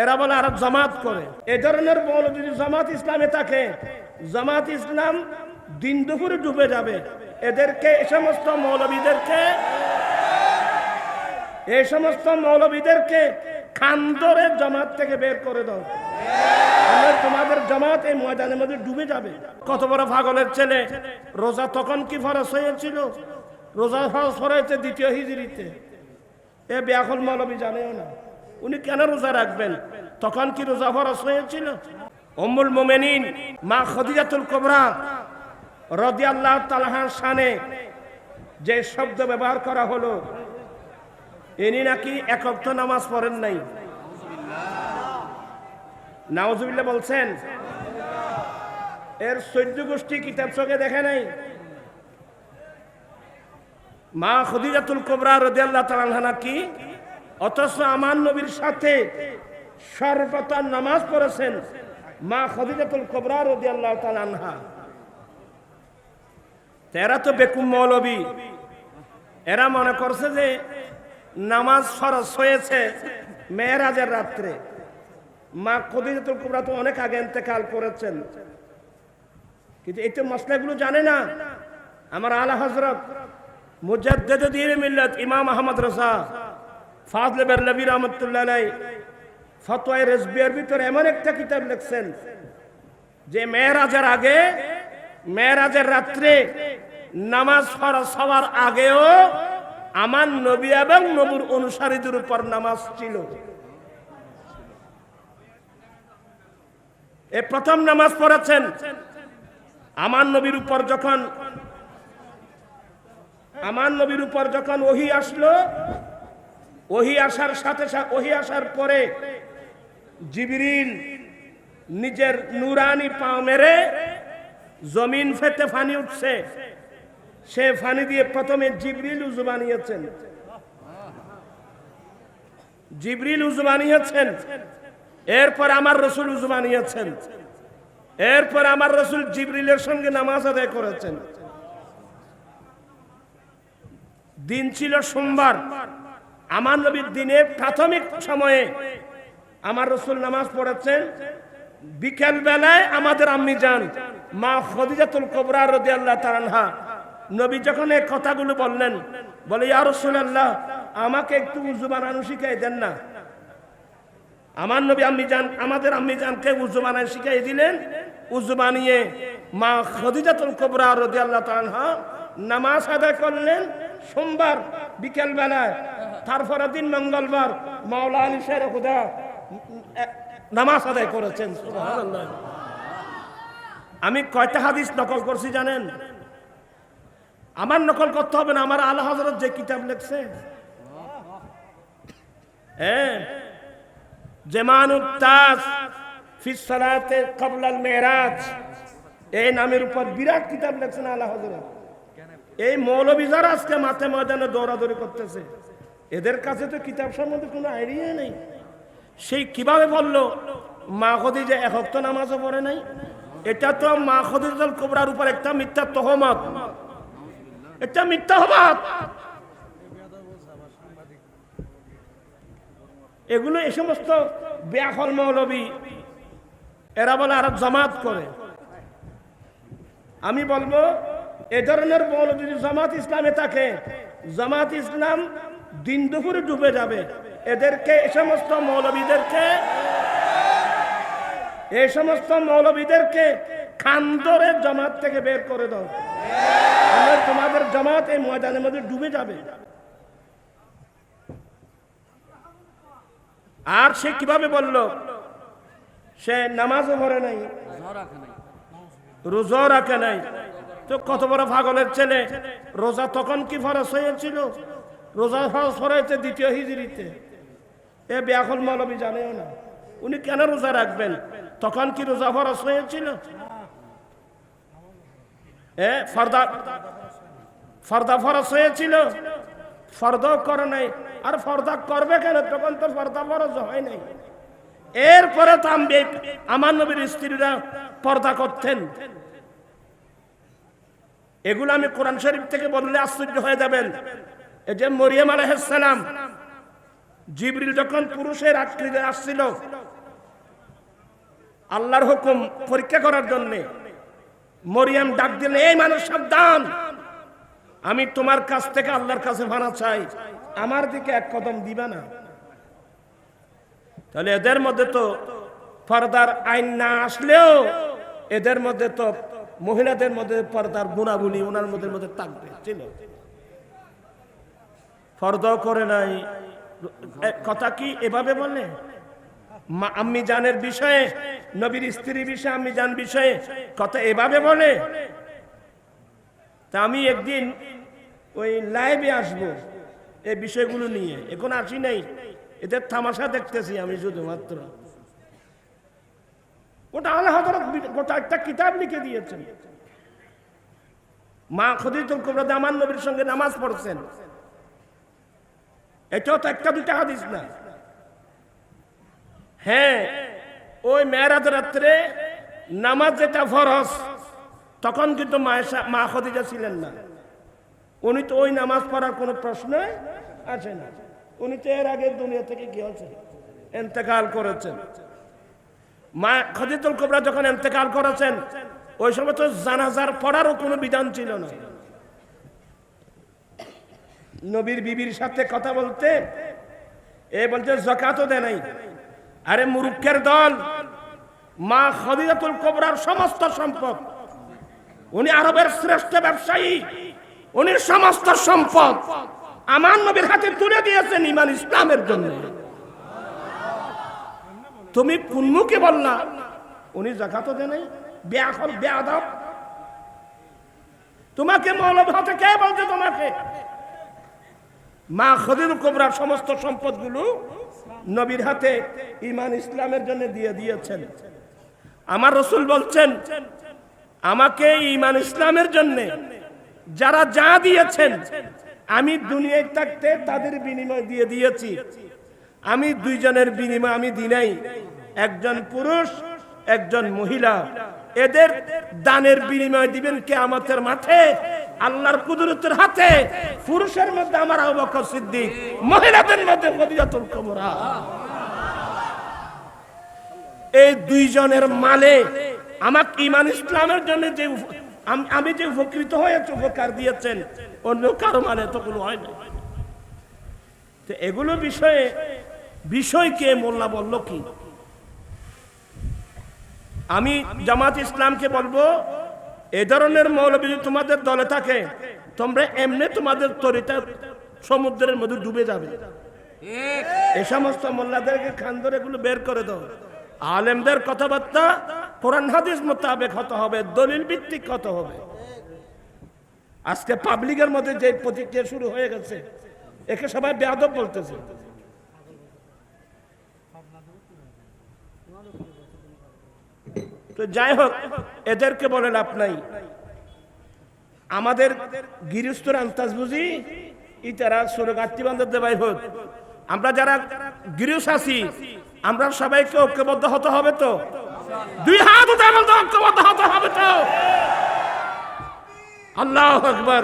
এরা বলে আর জামাত করে। এ ধরনের মৌলবি যদি জামাত ইসলামে থাকে, জামাত ইসলাম দিন দুপুরে ডুবে যাবে। এদেরকে এই সমস্ত মৌলবীদেরকে খান ধরে জামাত থেকে বের করে দাও, তোমাদের জামাত এই ময়দানের মধ্যে ডুবে যাবে। কত বড় পাগলের ছেলে! রোজা তখন কি ফরজ হয়েছিল? রোজা ফরজ হয়েছে দ্বিতীয় হিজরিতে। এ বেয়াকুল মৌলবী জানেও না উনি কেন রোজা রাখবেন। তখন কি রোজা ফরজ হয়েছিল? উম্মুল মুমিনিন মা খাদিজাতুল কুবরা রাদিয়াল্লাহু তাআলা শানে যে শব্দ ব্যবহার করা হলো, ইনি নাকি এক ওয়াক্ত নামাজ পড়েন নাই। নাউজুবিল্লাহ বলছেন। এর 14 গোষ্ঠী কিতাব চোখে দেখে নাই। মা খাদিজাতুল কুবরা রাদিয়াল্লাহু তাআলা আনহা কি, অথচ আমার নবীর সাথে সর্বপ্রথম নামাজ পড়েছেন মা খাদিজাতুল কুবরা রাদিয়াল্লাহু তাআলা আনহা। এরা তো বেকুব মৌলবী। এরা মনে করছে যে নামাজ ফরজ হয়েছে মেরাজের রাত্রে। মা খাদিজাতুল কুবরা তো অনেক আগে ইন্তেকাল করেছেন, কিন্তু এই তো মসলাগুলো জানে না। আমার আলা হযরত মুজাদ্দিদে দ্বীন মিল্লাত ইমাম আহমদ রজা ফাজলে বেরলভী রাহমাতুল্লাহ আলাইহি ফতোয়া রিজভিয়ার ভিতরে এমন একটা কিতাব লিখছেন যে মেরাজের আগে, মেরাজের রাত্রে নামাজ ফরজ হওয়ার আগেও আমার নবী এবং নবীর অনুসারীদের উপর নামাজ ছিল। এই প্রথম নামাজ পড়েছেন আমার নবীর উপর যখন ওহী আসলো। ওহী আসার সাথে সাথে, ওহী আসার পরে জিবরিল নিজের নুরানি পা মেরে জমিন ফেটে পানি উঠছে, সে পানি দিয়ে প্রথমে জিবরিল উযু বানিয়েছেন, এরপর আমার রাসূল উযু বানিয়েছেন, এরপর আমার রাসূল জিবরিলের সঙ্গে নামাজ আদায় করেছেন। দিন ছিল সোমবার। আমার নবীর দিনে প্রাথমিক সময়ে আমার রাসূল নামাজ পড়েছেন। বিকেল বেলায় আমাদের আম্মি জান মা খাদিজাতুল কুবরা রাদিয়াল্লাহু তাআলা আনহা নবী যখন এই কথাগুলো বললেন, বলে ইয়া রাসূলুল্লাহ আমাকে একটু উযু বানানো শিখিয়ে দেন না। আমার নবী আমাদের আম্মি জানকে উযু বানানো শিখিয়ে দিলেন। উযু বানিয়ে মা খাদিজাতুল কুবরা রাদিয়াল্লাহু তাআলা আনহা নামাজ আদায় করলেন সোমবার বিকেল বেলায়। তারপরের দিন মঙ্গলবার মাওলা আলী শের খুদা নামাজ আদায় করেছেন। সুবহানাল্লাহ। আমি কয়টা হাদিস নকল করছি জানেন? আমার নকল করতে হবে না, আমার আলা হযরত যে কিতাব লিখছে, জামানুত তাজ ফি সালাতে ক্বাবলা আল মিরাজ, এই নামের উপর বিরাট কিতাব লিখছেন আলা হযরত। এই মৌলবী যারা আজকে মাঠে ময়দানে দৌড়াদৌড়ি করতেছে, এদের কাছে তো কিতাব সম্বন্ধে কোনো আইডিয়া নেই। সেই কিভাবে বলল মা খাদিজা এক ওয়াক্ত নামাজও পড়ে নাই? এটা তো মা খাদিজাতুল কুবরার উপর একটা মিথ্যা তহমত, এটা মিথ্যা অপবাদ। এগুলো এই সমস্ত বেয়াকুল মৌলবী, এরা বলে আর জামাত করে। আমি বলবো এ ধরনের মৌলবী যদি জামাত ইসলামে থাকে, জামাত ইসলাম দিন দুপুরে ডুবে যাবে। এদেরকে এই সমস্ত মৌলবীদেরকে খান ধরে জামাত থেকে বের করে দাও, তোমাদের জামাত এই ময়দানের মধ্যে ডুবে যাবে। আর সে কিভাবে বলল? সে নামাজও পড়ে নাই, রোজাও রাখে নাই। তো কত বড় পাগলের ছেলে! রোজা তখন কি ফরজ হয়েছিল? রোজা ফরজ হয়েছে দ্বিতীয় হিজরিতে। এ বেয়াকুল মৌলবী জানেও না উনি কেন রোজা রাখবেন। তখন কি রোজা ফরজ হয়েছিল? ফরদা ফরজ হয়েছিল, ফরদাও করে নাই। আর ফরদা করবে কেন? তখন তো ফরদা ফরজ হয় নাই। এরপরে তো আমার নবীর স্ত্রীরা পর্দা করতেন। এগুলো আমি কোরআন শরীফ থেকে বললে আশ্চর্য হয়ে যাবেন। এই যে মরিয়ম আলাইহিস সালাম, জিবরিল যখন পুরুষের আকৃতিতে আসছিল, আল্লাহর হুকুম পরীক্ষা করার জন্য মরিয়ম ডাক দিলেন, এই মানুষ সাবধান, আমি তোমার কাছ থেকে আল্লাহর কাছে ভাড়া চাই, আমার দিকে এক কদম দিবা না। তাহলে এদের মধ্যে তো পর্দার আইন না আসলেও এদের মধ্যে তো মহিলাদের মধ্যে পর্দার গুণাবলী ওনার মধ্যে থাকবে ছিল। পর্দাও করে নাই, কথা কি এভাবে বলে? আম্মি জানের বিষয়ে, নবীর স্ত্রীর বিষয়ে, আম্মি জান বিষয়ে কথা এভাবে বলে। তা আমি একদিন ওই লাইভে আসবো এই বিষয়গুলো নিয়ে, এখন আসি নাই, এদের তামাশা দেখতেছি আমি শুধুমাত্র। ওটা আল্লাহ হযরত গোটা একটা কিতাব লিখে দিয়েছেন। মা খদিজাতুল কুবরা আমার নবীর সঙ্গে নামাজ পড়ছেন, এটাও তো একটা দুইটা হাদিস না। হ্যাঁ, ওই মেরাজ রাত্রে নামাজ যেটা ফরজ, তখন কিন্তু মা খদিজা ছিলেন না। উনি তো ওই নামাজ পড়ার কোনো প্রশ্ন আসে না, উনি তো এর আগে দুনিয়া থেকে কি হয়েছে, ইন্তেকাল করেছেন। মা খদিজাতুল কুবরা যখন ইন্তেকাল করেছেন, ওই সময় তো জানাজার পড়ারও কোনো বিধান ছিল না। নবীর বিবির সাথে কথা বলতে এ বলতে যাকাতও দেয় নাই। আরে মুরুক্ষের দল, মা খদিজাতুল কুবরার সমস্ত সম্পদ, উনি আরবের শ্রেষ্ঠ ব্যবসায়ী, উনি সমস্ত সম্পদ আমার নবীর হাতে তুলে দিয়েছেন ঈমান ইসলামের জন্য। তুমি কোন মুখে বললা উনি যাকাতও দেয় নাই? বেআকল বেয়াদব, তোমাকে মৌলভী হতে কে বলছে? তোমাকে মা খদিজাতুল কুবরার সমস্ত সম্পদগুলো নবীর হাতে ঈমান ইসলামের জন্য দিয়ে দিয়েছেন। আমার রাসূল বলছেন, আমাকে ঈমান ইসলামের জন্য যারা যা দিয়েছেন আমি দুনিয়ায় থাকতে তাদের বিনিময় দিয়ে দিয়েছি। আমি দুইজনের বিনিময় আমি দিই নাই, একজন পুরুষ একজন মহিলা, এদের দানের বিনিময় দিবেন কিয়ামতের মাঠে আল্লাহর কুদরতের হাতে। পুরুষের মধ্যে আমার আবু বকর সিদ্দিক, মহিলাদের মধ্যে খদিজাতুল কুবরা। এই দুইজনের মালে আমাকে ঈমান ইসলামের জন্য যে আমি যে উপকৃত হয়েছে, উপকার দিয়েছেন, অন্য কারো মানে তো কোনো হয় না। তো এগুলো বিষয়কে মোল্লা বলল কি? আমি জামাত ইসলামকে বলবো, এ ধরনের মৌলবী যদি তোমাদের দলে থাকে, তোমরা এমনি তোমাদের তরিতা সমুদ্রের মধ্যে ডুবে যাবে। এই সমস্ত মোল্লাদেরকে খান ধরে এগুলো বের করে দাও। আলেমদের কথাবার্তা কোরআন হাদিস মোতাবেক হতে হবে, দলিল ভিত্তিক হতে হবে। আজকে পাবলিকের মধ্যে যে প্রতিক্রিয়া শুরু হয়ে গেছে, একে সবাই বেয়াদব বলতেছে। তো যাই হোক, এদেরকে বলে লাভ নাই। আমাদের গৃহস্থর আন্তাজ বুঝি ইতারা সুরগাত্তি বান্ধব দেবাই হোক। আমরা যারা গৃহস্থ আছি, আমরা সবাইকে ঐক্যবদ্ধ হতে হবে তো, দুই হাত উঠে বলতে ঐক্যবদ্ধ হতে হবে তো। আল্লাহু আকবার।